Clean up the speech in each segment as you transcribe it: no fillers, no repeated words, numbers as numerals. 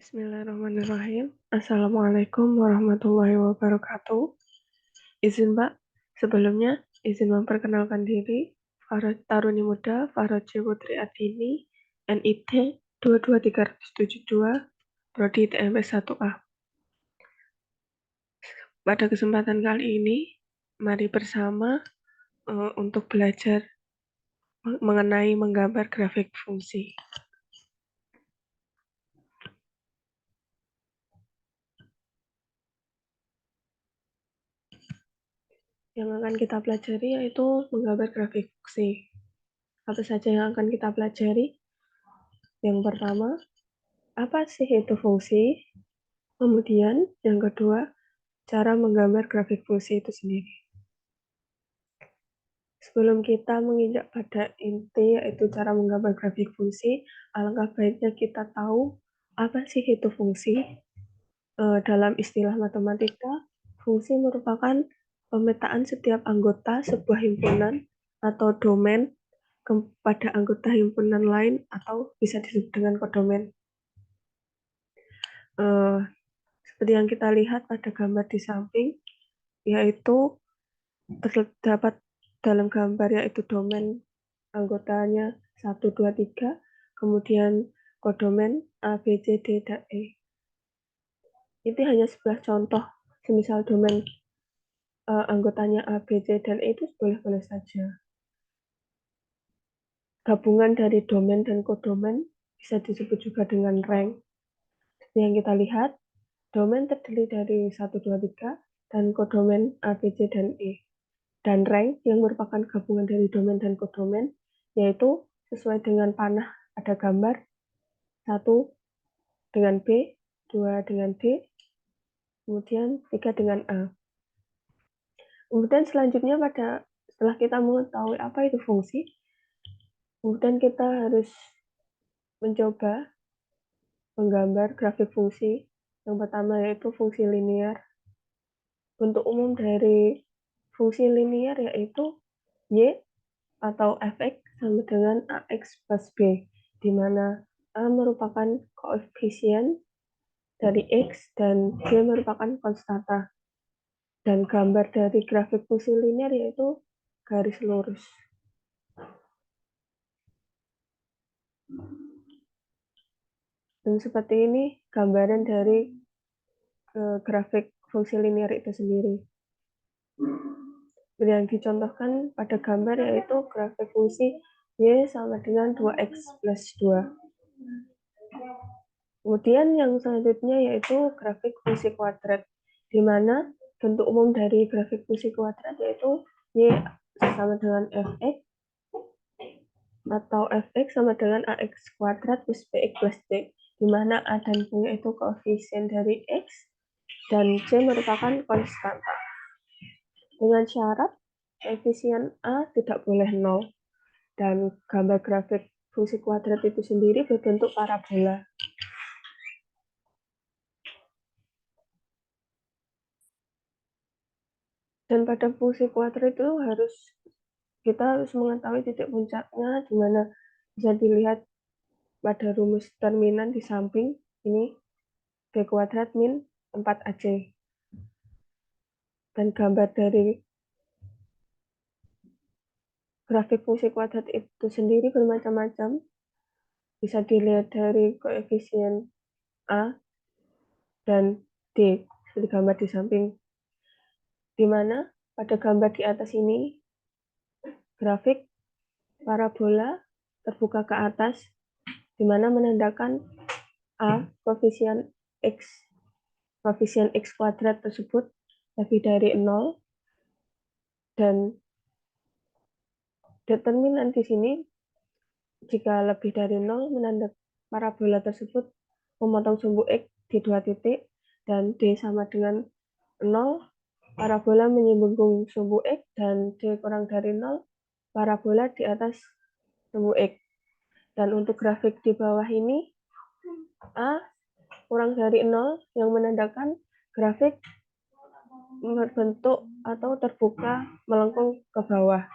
Bismillahirrahmanirrahim. Assalamualaikum warahmatullahi wabarakatuh. Izin Mbak, sebelumnya izin memperkenalkan diri. Farah Taruni Muda, Farah C. Putri Adini, NIT 22372, Prodi TMS 1A. Pada kesempatan kali ini, mari bersama untuk belajar mengenai menggambar grafik fungsi. Yang akan kita pelajari yaitu menggambar grafik fungsi. Apa saja yang akan kita pelajari? Yang pertama, apa sih itu fungsi? Kemudian yang kedua, cara menggambar grafik fungsi itu sendiri. Sebelum kita menginjak pada inti yaitu cara menggambar grafik fungsi, alangkah baiknya kita tahu apa sih itu fungsi. Dalam istilah matematika, fungsi merupakan pemetaan setiap anggota sebuah himpunan atau domain kepada anggota himpunan lain atau bisa disebut dengan kodomain. Seperti yang kita lihat pada gambar di samping, yaitu terdapat dalam gambar yaitu domain anggotanya 1, 2, 3, kemudian kodomain A, B, C, D, dan E. Itu hanya sebuah contoh, semisal domain anggotanya A, B, C, dan E itu boleh-boleh saja. Gabungan dari domain dan kodomain bisa disebut juga dengan rank. Seperti yang kita lihat, domain terdiri dari 1, 2, 3, dan kodomain A, B, C, dan E. Dan rank yang merupakan gabungan dari domain dan kodomain, yaitu sesuai dengan panah ada gambar 1 dengan B, 2 dengan D, kemudian 3 dengan A. Kemudian selanjutnya setelah kita mengetahui apa itu fungsi, kemudian kita harus mencoba menggambar grafik fungsi. Yang pertama yaitu fungsi linear. Bentuk umum dari fungsi linear yaitu Y atau fx sama dengan ax plus b, di mana a merupakan koefisien dari x dan b merupakan konstanta. Dan gambar dari grafik fungsi linear yaitu garis lurus. Dan seperti ini gambaran dari grafik fungsi linear itu sendiri. Yang dicontohkan pada gambar yaitu grafik fungsi y sama dengan 2x plus 2. Kemudian yang selanjutnya yaitu grafik fungsi kuadrat, di mana bentuk umum dari grafik fungsi kuadrat yaitu y sama dengan fx atau fx sama dengan ax kuadrat plus bx plus c, di mana a dan b itu koefisien dari x dan c merupakan konstanta. Dengan syarat koefisien a tidak boleh 0 dan gambar grafik fungsi kuadrat itu sendiri berbentuk parabola. Dan pada fungsi kuadrat itu kita harus mengetahui titik puncaknya, di mana bisa dilihat pada rumus determinan di samping ini b kuadrat min 4ac. Dan gambar dari grafik fungsi kuadrat itu sendiri bermacam-macam. Bisa dilihat dari koefisien a dan d seperti gambar di samping, di mana pada gambar di atas ini grafik parabola terbuka ke atas, di mana menandakan a koefisien x kuadrat tersebut lebih dari 0, dan determinan di sini jika lebih dari 0 menandakan parabola tersebut memotong sumbu x di 2 titik, dan d sama dengan 0, parabola menyambung sumbu x, dan d kurang dari 0, parabola di atas sumbu x. Dan untuk grafik di bawah ini, a kurang dari 0 yang menandakan grafik berbentuk atau terbuka melengkung ke bawah.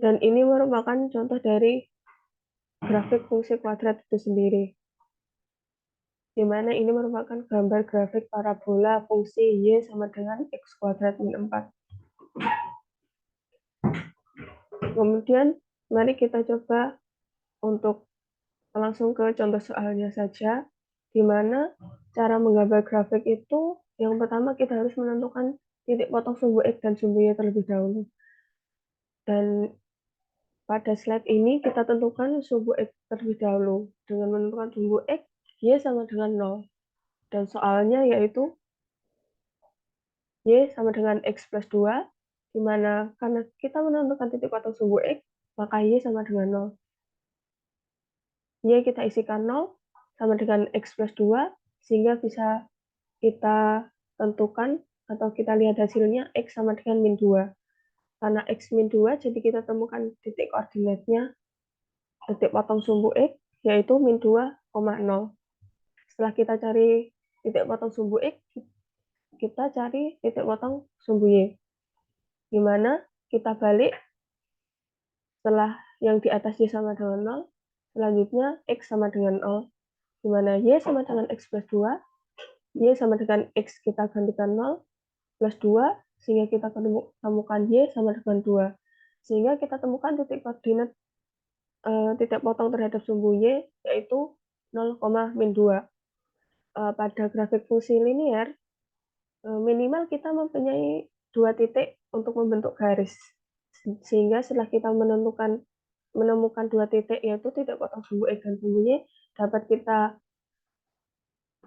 Dan ini merupakan contoh dari grafik fungsi kuadrat itu sendiri, di mana ini merupakan gambar grafik parabola fungsi y sama dengan x kuadrat min 4. Kemudian, mari kita coba untuk langsung ke contoh soalnya saja, di mana cara menggambar grafik itu yang pertama kita harus menentukan titik potong sumbu X dan sumbu Y terlebih dahulu. Dan pada slide ini kita tentukan sumbu X terlebih dahulu dengan menentukan sumbu X, Y sama dengan 0. Dan soalnya yaitu Y sama dengan X plus 2, di mana karena kita menentukan titik potong sumbu X, maka Y sama dengan 0. Y kita isikan 0 sama dengan X plus 2, sehingga bisa kita tentukan atau kita lihat hasilnya X sama dengan min 2. Karena X min 2, jadi kita temukan titik koordinatnya, titik potong sumbu X, yaitu min 2,0. Setelah kita cari titik potong sumbu X, kita cari titik potong sumbu Y. Gimana? Kita balik setelah yang di atas Y sama dengan 0, selanjutnya X sama dengan 0. Gimana? Y sama dengan X plus 2, Y sama dengan X kita gantikan 0, plus 2, sehingga kita temukan Y sama dengan 2. Sehingga kita temukan titik koordinat titik potong terhadap sumbu Y, yaitu 0,-2. Pada grafik fungsi linear, minimal kita mempunyai 2 titik untuk membentuk garis. Sehingga setelah kita menemukan 2 titik, yaitu titik potong sumbu X dan sumbu Y, dapat kita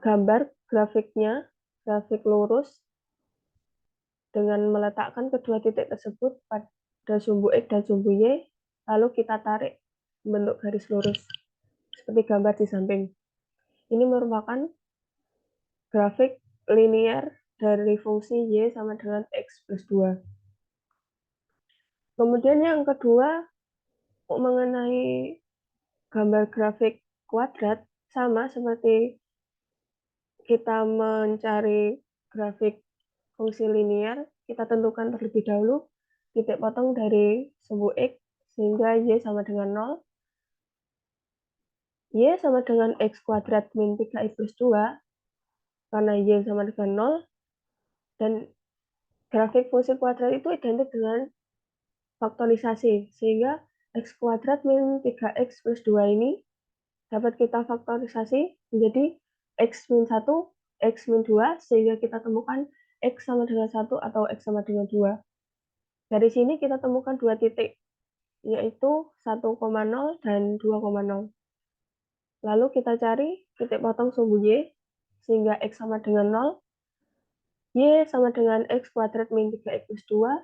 gambar grafiknya, grafik lurus, dengan meletakkan kedua titik tersebut pada sumbu X dan sumbu Y, lalu kita tarik membentuk garis lurus, seperti gambar di samping. Ini merupakan grafik linear dari fungsi Y sama dengan X plus 2. Kemudian yang kedua, mengenai gambar grafik kuadrat, sama seperti kita mencari grafik fungsi linear, kita tentukan terlebih dahulu titik potong dari sumbu X sehingga Y sama dengan 0. Y sama dengan X kuadrat min 3X plus 2, karena Y sama dengan 0, dan grafik fungsi kuadrat itu identik dengan faktorisasi, sehingga X kuadrat min 3X plus 2 ini dapat kita faktorisasi menjadi X min 1, X min 2, sehingga kita temukan X sama dengan 1 atau X sama dengan 2. Dari sini kita temukan 2 titik, yaitu 1,0 dan 2,0. Lalu kita cari titik potong sumbu Y, sehingga X sama dengan 0, Y sama dengan X kuadrat min 3X plus 2,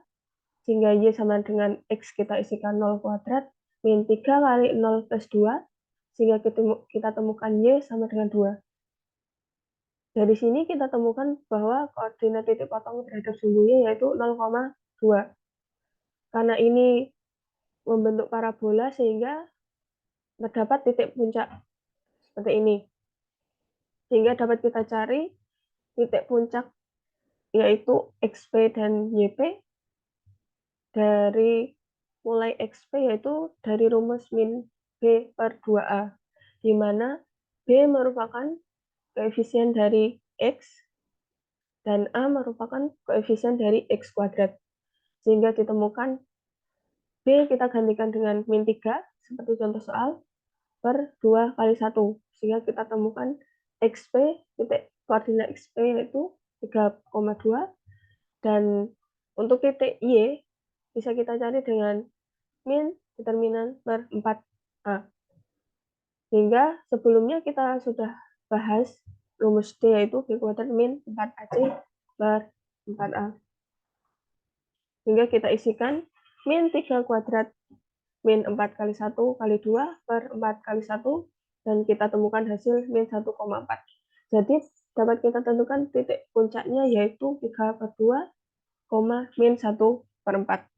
sehingga Y sama dengan X kita isikan 0 kuadrat, min 3 kali 0 plus 2, sehingga kita temukan Y sama dengan 2. Dari sini kita temukan bahwa koordinat titik potong terhadap sumbu Y yaitu 0,2. Karena ini membentuk parabola sehingga terdapat titik puncak seperti ini. Sehingga dapat kita cari titik puncak yaitu XP dan YP dari mulai XP, yaitu dari rumus min B per 2A, di mana B merupakan koefisien dari X dan A merupakan koefisien dari X kuadrat. Sehingga ditemukan B kita gantikan dengan min 3, seperti contoh soal, per 2 kali 1. Sehingga kita temukan XP, titik koordinat XP yaitu 3,2, dan untuk titik Y bisa kita cari dengan min determinan per 4A. Sehingga sebelumnya kita sudah bahas rumus D yaitu B kuadrat min 4AC per 4A. Sehingga kita isikan min 3 kuadrat min 4 kali 1 kali 2 per 4 kali 1, dan kita temukan hasil min 1,4. Jadi dapat kita tentukan titik puncaknya yaitu 3 per 2, min 1 per 4.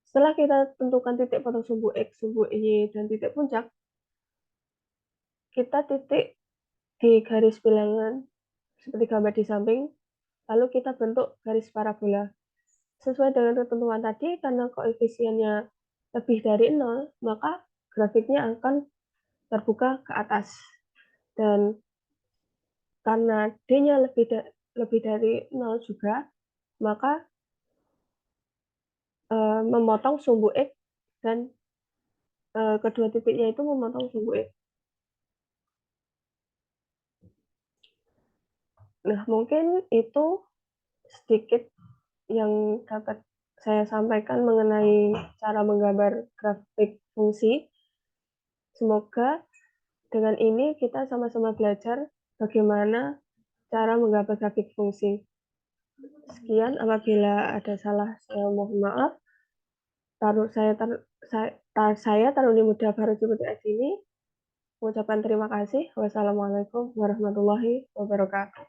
Setelah kita tentukan titik potong sumbu X, sumbu Y, dan titik puncak, kita titik di garis bilangan seperti gambar di samping, lalu kita bentuk garis parabola. Sesuai dengan ketentuan tadi, karena koefisiennya lebih dari 0, maka grafiknya akan terbuka ke atas. Dan karena D-nya lebih dari 0 juga, maka memotong sumbu X dan kedua titiknya itu memotong sumbu X. Nah, mungkin itu sedikit yang dapat saya sampaikan mengenai cara menggambar grafik fungsi. Semoga dengan ini kita sama-sama belajar bagaimana cara menggambar grafik fungsi. Sekian, apabila ada salah saya mohon maaf. Saya Taruni Muda Baru Ciputra ini mengucapkan terima kasih. Wassalamualaikum warahmatullahi wabarakatuh.